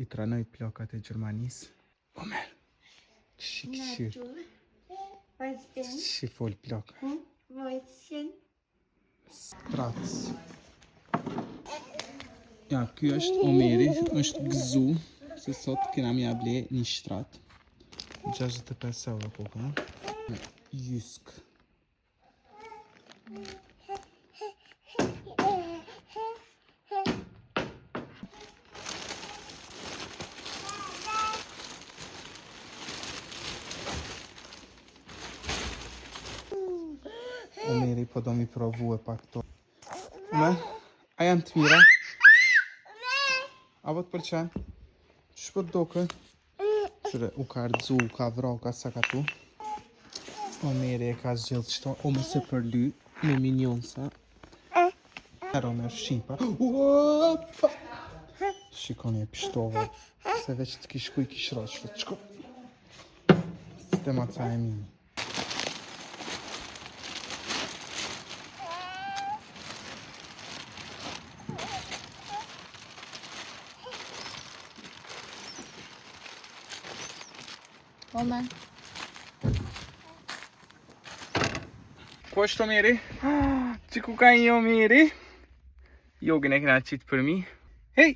I tranoj plokat e Gjermanisë. Omer, këshir. Që fol ploka. Strac. Ja, ky është Omeri, është gëzu, se sot kena mja ble një shtrat. 65 euro po ka. Jysk. Omeri po do mi provu e pak to. Omer, a janë të mira? A vë të përqen? Që po të doke? Qëre, u ka rdzu, u ka vra, u ka sakatu. Omeri e ka zgjellë qëto, ome se për ly, me minjonsa. Her Omer shqipa. Uopa! Shikoni e pishtove, se veç të kishkuj kishra që të qko. Së të maca e mini. Omer. Ku është Omeri? Që ku ka një Omeri? Jogën e këna qitë për mi. Hej!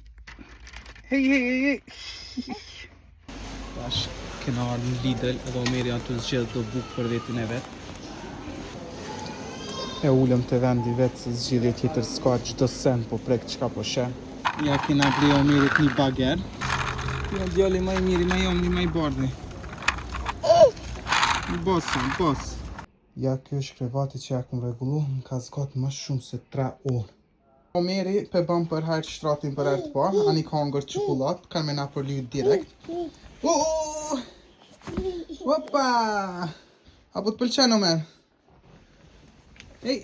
Hej, hej, hej, hej! Tash këna ardhë në Lidl edhe Omeri janë të zgjedhë do bukë për vetin e vetë. E ullëm të vendi vetë se zgjidhje tjetër s'ka gjdo sen po prek qka po shen. Ja kena ble Omerit një bager. Kjo djali ma i miri, ma jomni, ma i bardhni. Bos. Ja, kjo është krevati që ja kum regullu, më ka zgatë ma shumë se 3 orë. Omeri pe bëm për hajtë shtratin për herë të parë, ani ka ngër qokollat, kanë me na për lyt direkt. Opa! A po të pëlqen Omer? Ej!